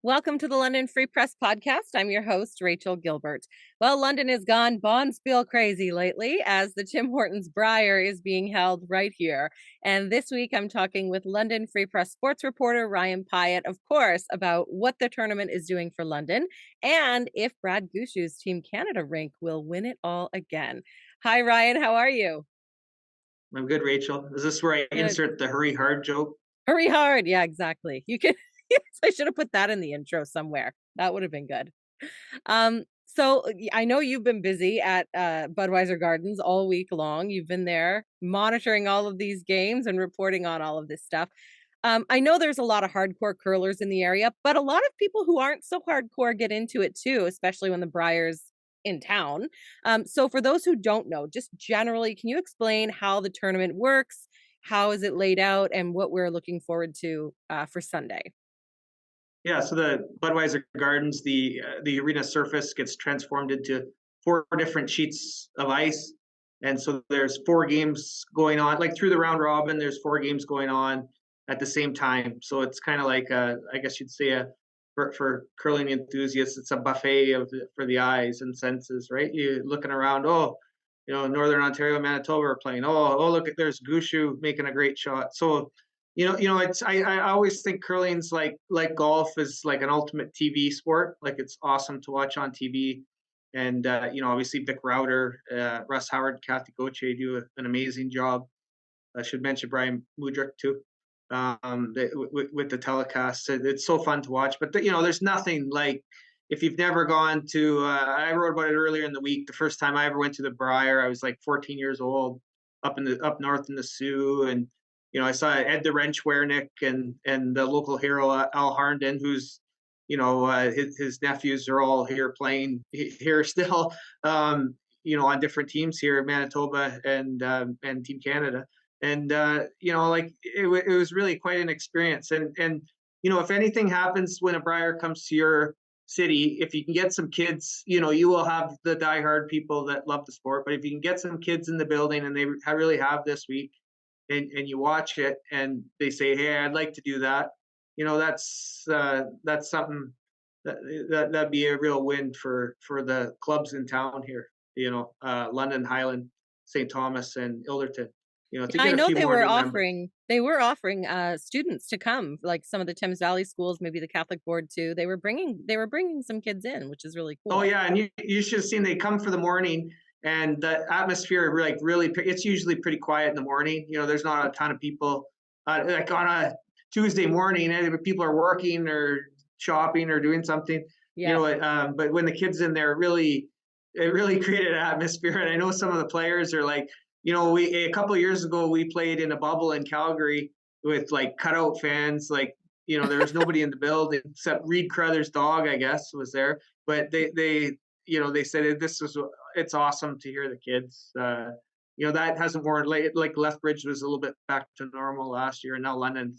Welcome to the London Free Press Podcast. I'm your host, Rachel Gilbert. Well, London has gone bonspiel crazy lately as the Tim Hortons Brier is being held right here. And this week I'm talking with London Free Press sports reporter Ryan Pyette, of course, about what the tournament is doing for London and if Brad Gushue's Team Canada rink will win it all again. Hi, Ryan. How are you? I'm good, Rachel. Is this where I insert the hurry hard joke? Hurry hard. Yeah, exactly. You can. Yes, I should have put that in the intro somewhere. That would have been good. So I know you've been busy at Budweiser Gardens all week long. You've been there monitoring all of these games and reporting on all of this stuff. I know there's a lot of hardcore curlers in the area, but a lot of people who aren't so hardcore get into it too, especially when the Brier's in town. So for those who don't know, just generally, can you explain how the tournament works? How is it laid out and what we're looking forward to for Sunday? Yeah, so the Budweiser Gardens, the arena surface gets transformed into 4 different sheets of ice, and so there's 4 games going on, like through the round robin. There's 4 games going on at the same time. So it's kind of like I guess you'd say for curling enthusiasts, it's a buffet for the eyes and senses, right? You're looking around, Northern Ontario, Manitoba are playing. Oh, look, there's Gushue making a great shot. So it's I always think curling's like golf is like an ultimate TV sport. Like it's awesome to watch on TV, and obviously Vic Rauter, Russ Howard, Kathy Gauthier do an amazing job. I should mention Brian Mudrick too. With the telecast, it's so fun to watch. But there's nothing like if you've never gone to. I wrote about it earlier in the week. The first time I ever went to the Brier, I was like 14 years old, up north in the Sioux, and I saw Ed the Wrench Wernick and the local hero Al Harnden, who's his nephews are all here playing here still, on different teams here in Manitoba and Team Canada. And like it was really quite an experience. And if anything happens when a Brier comes to your city, if you can get some kids, you will have the diehard people that love the sport. But if you can get some kids in the building, and they really have this week, and you watch it and they say, hey, I'd like to do that, that's something that'd be a real win for the clubs in town here, London, Highland, St. Thomas, and Ilderton, to I get a know few more new members. they were offering students to come, like some of the Thames Valley schools, maybe the Catholic board too. They were bringing some kids in, which is really Oh cool. yeah, and you should have seen they come for the morning, and the atmosphere really it's usually pretty quiet in the morning. There's not a ton of people. Like on a Tuesday morning, people are working or shopping or doing something. Yeah. But when the kids in there, it really created an atmosphere. And I know some of the players are like, we a couple of years ago we played in a bubble in Calgary with like cutout fans, like there was nobody in the building except Reed Crothers' dog, I guess, was there. But they said it's awesome to hear the kids. That hasn't worn like Lethbridge was a little bit back to normal last year, and now London,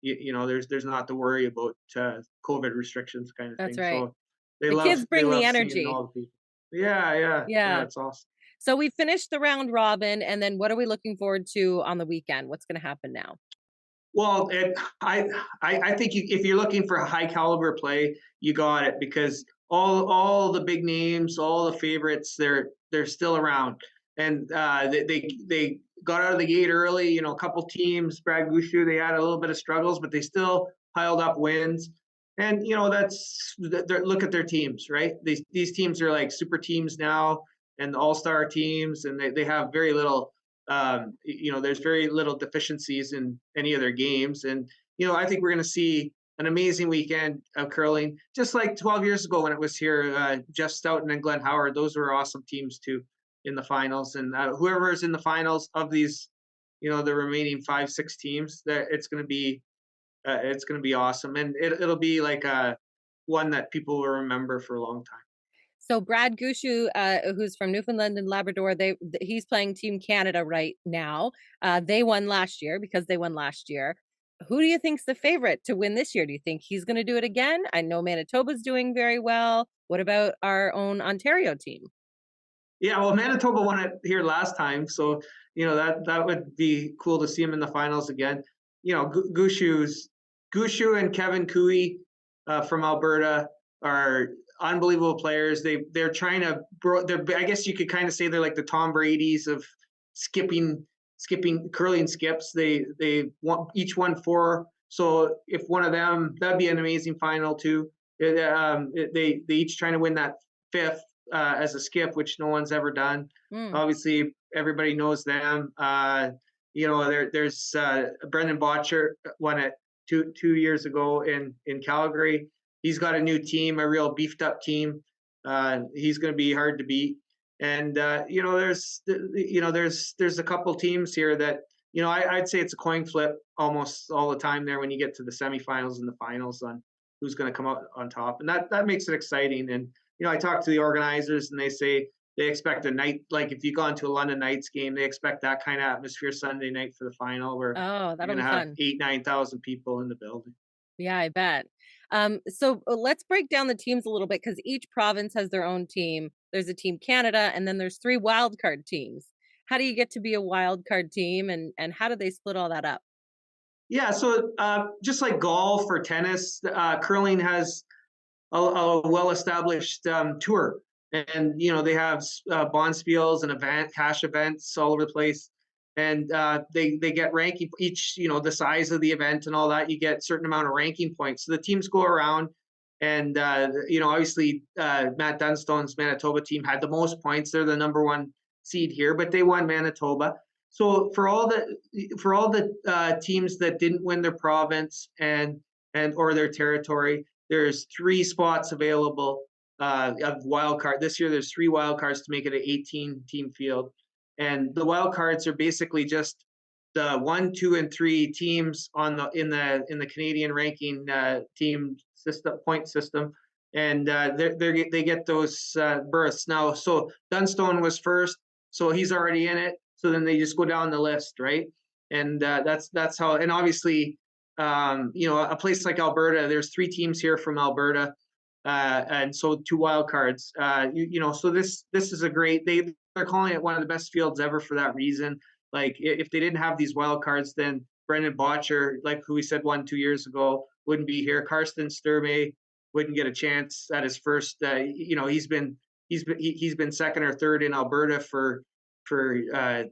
there's not to worry about COVID restrictions kind of That's thing. right. So The kids they bring the love seeing energy. all the people. Yeah, Yeah. it's awesome. So we finished the round robin, and then what are we looking forward to on the weekend? What's going to happen now? Well, I think if you're looking for a high caliber play, you got it, because all the big names, all the favorites, they're still around, and they got out of the gate early. A couple teams, Brad Gushue, they had a little bit of struggles, but they still piled up wins. And look at their teams, right? These teams are like super teams now, and all-star teams, and they have very little. There's very little deficiencies in any of their games. And, I think we're going to see an amazing weekend of curling, just like 12 years ago when it was here. Jeff Stoughton and Glenn Howard, those were awesome teams too in the finals. And whoever is in the finals of these, the remaining 5-6 teams, that it's going to be awesome. And it'll be like one that people will remember for a long time. So Brad Gushue, who's from Newfoundland and Labrador, he's playing Team Canada right now. They won last year because they won last year. Who do you think's the favorite to win this year? Do you think he's going to do it again? I know Manitoba's doing very well. What about our own Ontario team? Yeah, well, Manitoba won it here last time, so that would be cool to see him in the finals again. Gushue and Kevin Cooey, from Alberta are unbelievable players. They're trying to I guess you could kind of say they're like the Tom Brady's of skipping curling skips. They want each won four. So if one of them, that'd be an amazing final too. They each trying to win that fifth as a skip, which no one's ever done. Mm. Obviously, everybody knows them. There's Brendan Botcher won it two years ago in Calgary. He's got a new team, a real beefed up team. He's going to be hard to beat. And there's a couple teams here that I'd say it's a coin flip almost all the time there when you get to the semifinals and the finals on who's going to come out on top, and that makes it exciting. And I talk to the organizers, and they say they expect a night like if you go into a London Knights game, they expect that kind of atmosphere Sunday night for the final, where Oh, you're that'll going be to have fun. 8,000-9,000 people in the building. Yeah, I bet. So let's break down the teams a little bit because each province has their own team. There's a Team Canada, and then there's 3 wild card teams. How do you get to be a wild card team, and how do they split all that up? Yeah, so just like golf or tennis, curling has a well-established tour, and they have bonspiels and cash events all over the place, and they get ranking each, the size of the event and all that. You get a certain amount of ranking points. So the teams go around, and obviously Matt Dunstone's Manitoba team had the most points. They're the number one seed here, but they won Manitoba. So for all the teams that didn't win their province and or their territory, there's 3 spots available of wild card. This year, there's 3 wild cards to make it an 18-team field, and the wild cards are basically just the 1, 2, and 3 teams in the Canadian ranking team system point system, and they get those berths now. So Dunstone was first, so he's already in it. So then they just go down the list, right? And that's how. And obviously, a place like Alberta, there's 3 teams here from Alberta, and so 2 wild cards. So this is a great. They're calling it one of the best fields ever for that reason. Like if they didn't have these wild cards, then Brendan Botcher, like who we said won 2 years ago, wouldn't be here. Karsten Sturmey wouldn't get a chance at his first. He's been second or third in Alberta for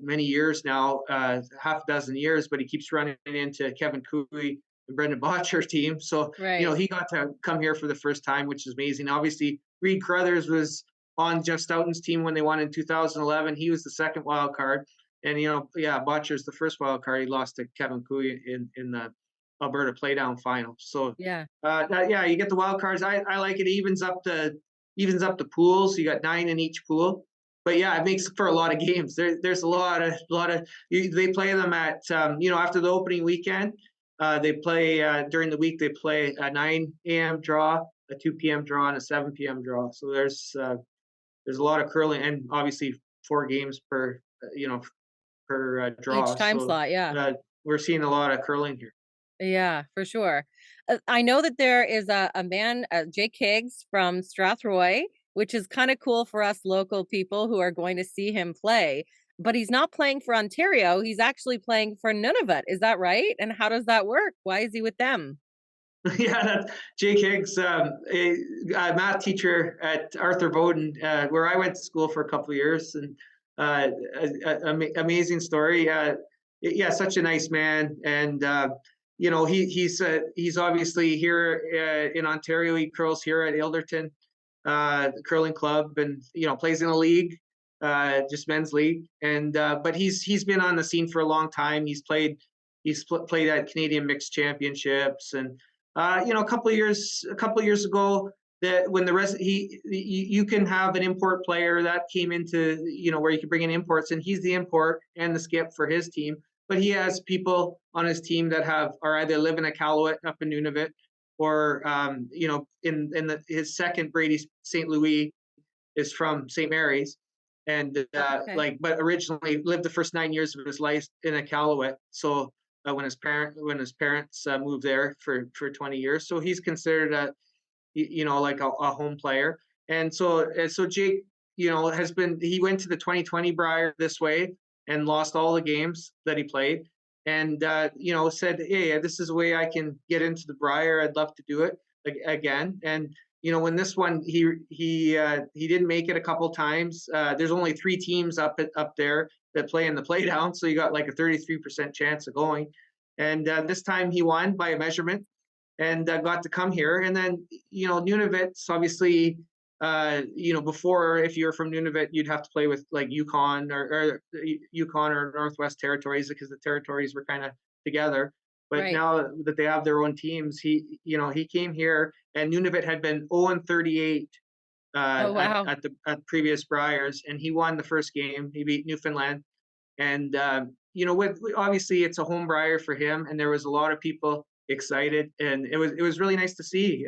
many years now, half a dozen years, but he keeps running into Kevin Cooey and Brendan Botcher's team. So, Right. He got to come here for the first time, which is amazing. Obviously, Reed Carruthers was on Jeff Stoughton's team when they won in 2011. He was the second wild card. And, Botcher's the first wild card. He lost to Kevin Cooey in the Alberta Playdown final. So, Yeah. you get the wild cards. I like it. It evens up the pools. You got 9 in each pool. But yeah, it makes for a lot of games. There's a lot of they play them at after the opening weekend. They play during the week. They play a 9 a.m. draw, a 2 p.m. draw, and a 7 p.m. draw. So there's a lot of curling, and obviously 4 games per draw. Each time So slot, yeah. we're seeing a lot of curling here. Yeah, for sure. I know that there is a man, Jake Higgs from Strathroy, which is kind of cool for us local people who are going to see him play. But he's not playing for Ontario. He's actually playing for Nunavut. Is that right? And how does that work? Why is he with them? Yeah, that's Jake Higgs, a math teacher at Arthur Bowden, where I went to school for a couple of years, and amazing story. Yeah, such a nice man, and he's obviously here in Ontario. He curls here at Ilderton Curling Club, and plays in a league, just men's league, and but he's been on the scene for a long time. He's played at Canadian Mixed Championships, and a couple of years ago, that when you can have an import player that came into where you can bring in imports, and he's the import and the skip for his team. But he has people on his team that are either live in Iqaluit up in Nunavut, or his second Brady St. Louis is from St. Mary's, and Okay. but originally lived the first 9 years of his life in Iqaluit. So when his parents moved there for 20 years, so he's considered like a home player. And so Jake he went to the 2020 Brier this way and lost all the games that he played, and said, hey, this is a way I can get into the Brier. I'd love to do it. again. And when this one he didn't make it a couple times. There's only 3 teams up there that play in the play down, so you got like a 33% chance of going. And this time he won by a measurement and got to come here. And then Nunavut's obviously before, if you're from Nunavut, you'd have to play with like Yukon or Yukon or Northwest Territories, because the territories were kind of together. But Right. now that they have their own teams, he came here, and Nunavut had been 0-38 Oh, wow. at the previous Briers, and he won the first game. He beat Newfoundland, and with obviously it's a home Brier for him, and there was a lot of people excited, and it was really nice to see.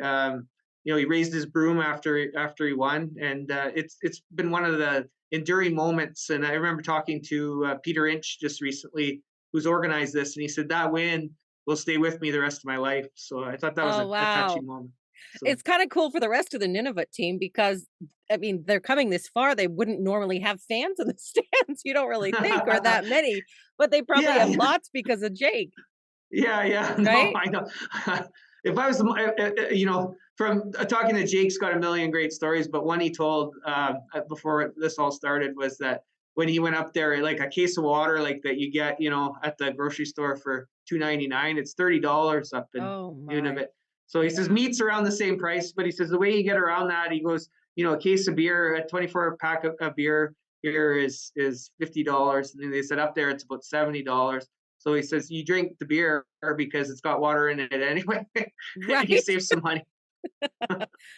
He raised his broom after he won, and it's been one of the enduring moments. And I remember talking to Peter Inch just recently, who's organized this, and he said that win will stay with me the rest of my life. So I thought that was Oh, a wow. touching moment. So It's kind of cool for the rest of the Nunavut team because, I mean, they're coming this far. They wouldn't normally have fans in the stands. You don't really think, or that many, but they probably yeah, have yeah. lots because of Jake, Yeah, no, right? I know. If I was, from talking to Jake's got a million great stories, but one he told before this all started was that when he went up there, like a case of water, like that you get, at the grocery store for $2.99, it's $30 up in Oh my. Nunavut. So he says Yeah. meat's around the same price, but he says the way you get around that, he goes, a case of beer, a 24 pack of beer here is $50, and then they said up there it's about $70. So he says you drink the beer because it's got water in it anyway, and you Right. save some money.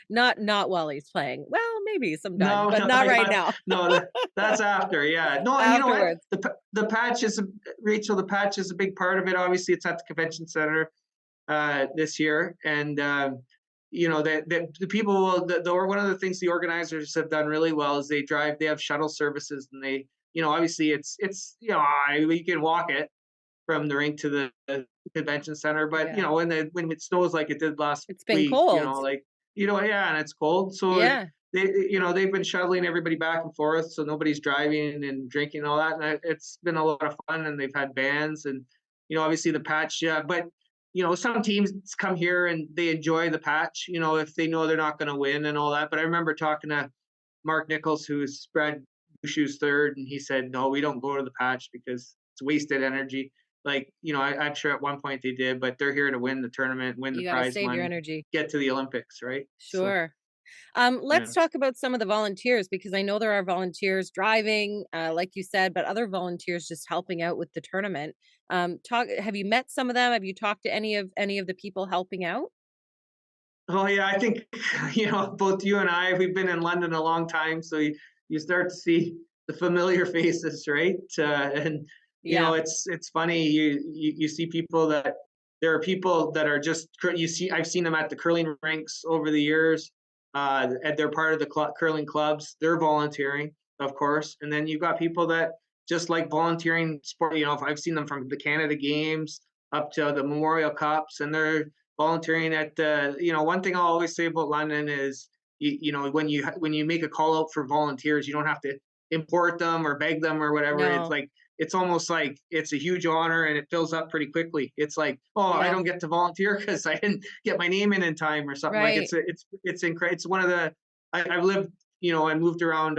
Not while he's playing. Well, maybe sometimes, No, but no, not right yeah, now. no, that's after. Yeah, no, and you know what? Afterwards. The patch is Rachel. The patch is a big part of it. Obviously, it's at the convention center this year, and the people will. One of the things the organizers have done really well is they drive. They have shuttle services, and they, obviously it's you can walk it from the rink to the convention center. But Yeah. when it snows like it did last It's been week, cold. like yeah, and it's cold, so Yeah. they've been shuttling everybody back and forth, so nobody's driving and drinking and all that. And it's been a lot of fun, and they've had bands, and obviously the patch. Yeah, but some teams come here and they enjoy the patch. If they know they're not going to win and all that. But I remember talking to Mark Nichols, who's spread Gushue's third, and he said, no, we don't go to the patch because it's wasted energy. Like, I'm sure at one point they did, but they're here to win the tournament, win the You gotta prize save your money, energy. get to the Olympics, right? So, Sure. yeah. Let's talk about some of the volunteers because I know there are volunteers driving, like you said, but other volunteers just helping out with the tournament. Have you met some of them? Have you talked to any of the people helping out? Oh, yeah, I think, both you and I, we've been in London a long time, so you start to see the familiar faces, right? And Yeah. it's funny. You see people that there are people that are just I've seen them at the curling rinks over the years, and they're part of the curling clubs. They're volunteering, of course, and then you've got people that just like volunteering sport. I've seen them from the Canada Games up to the Memorial Cups, and they're volunteering at the. One thing I'll always say about London is when you make a call out for volunteers, you don't have to import them or beg them or whatever. It's No. like it's almost like it's a huge honor, and it fills up pretty quickly. It's like, oh, I Yeah. don't get to volunteer because I didn't get my name in time or something. Like Right. it's incredible. It's one of the I've lived, I moved around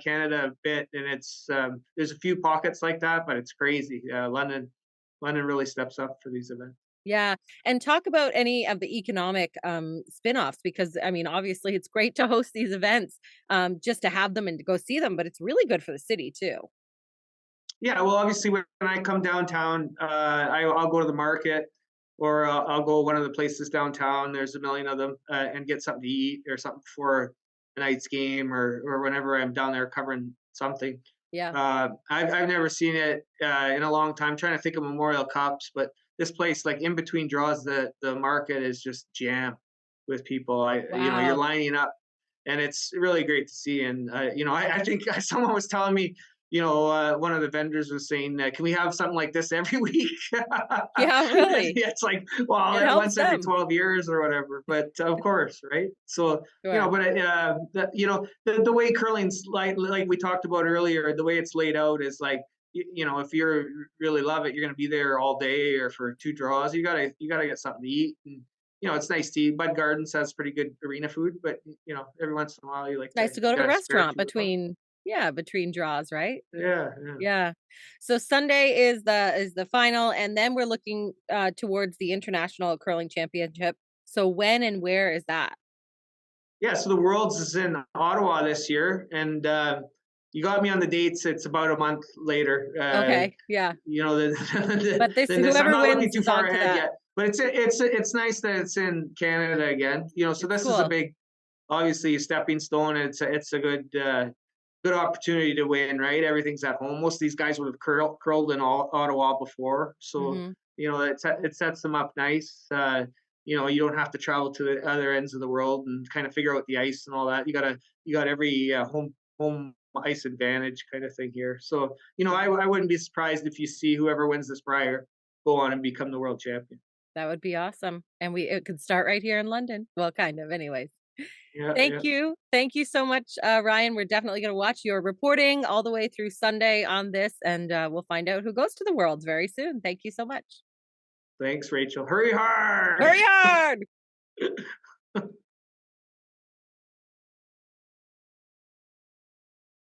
Canada a bit, and it's there's a few pockets like that, but it's crazy. London really steps up for these events. Yeah, and talk about any of the economic, spin-offs because, I mean, obviously, it's great to host these events, just to have them and to go see them, but it's really good for the city too. Yeah, well, obviously, when I come downtown, I'll go to the market, or I'll go one of the places downtown. There's a million of them, and get something to eat or something for a night's game, or whenever I'm down there covering something. Yeah. I've never seen it in a long time. I'm trying to think of Memorial Cups, but this place, like in between draws, the market is just jammed with people. You're Wow. lining up, and it's really great to see. And I think someone was telling me, one of the vendors was saying, "Can we have something like this every week?" Yeah, really. It's like, well, It helps once every them. 12 years or whatever. But of course, right? So Sure. but the way curling's like we talked about earlier, the way it's laid out is like, if you really love it, you're going to be there all day or for 2 draws. You gotta get something to eat, and it's nice to eat. Bud Gardens has pretty good arena food, but every once in a while you like Nice to to go to a get a spare restaurant 2 bucks. between draws, right? Yeah, yeah. Yeah. So Sunday is the final, and then we're looking towards the International Curling Championship. So when and where is that? Yeah, so the Worlds is in Ottawa this year, and you got me on the dates. It's about a month later. Okay, yeah. But this Than this. I'm whoever not looking wins too is far on to ahead that. yet, but it's nice that it's in Canada again. So It's this is a cool. big, obviously, a stepping stone. It's a good opportunity to win. Right, everything's at home. Most of these guys would have curled in Ottawa before, so Mhm. it sets them up nice. You don't have to travel to the other ends of the world and kind of figure out the ice and all that. You got every home ice advantage kind of thing here. So I wouldn't be surprised if you see whoever wins this Brier go on and become the world champion. That would be awesome. And it could start right here in London. Well, kind of anyways. Yeah, Thank yeah. you. Thank you so much, Ryan. We're definitely going to watch your reporting all the way through Sunday on this, and we'll find out who goes to the Worlds very soon. Thank you so much. Thanks, Rachel. Hurry hard. Hurry hard!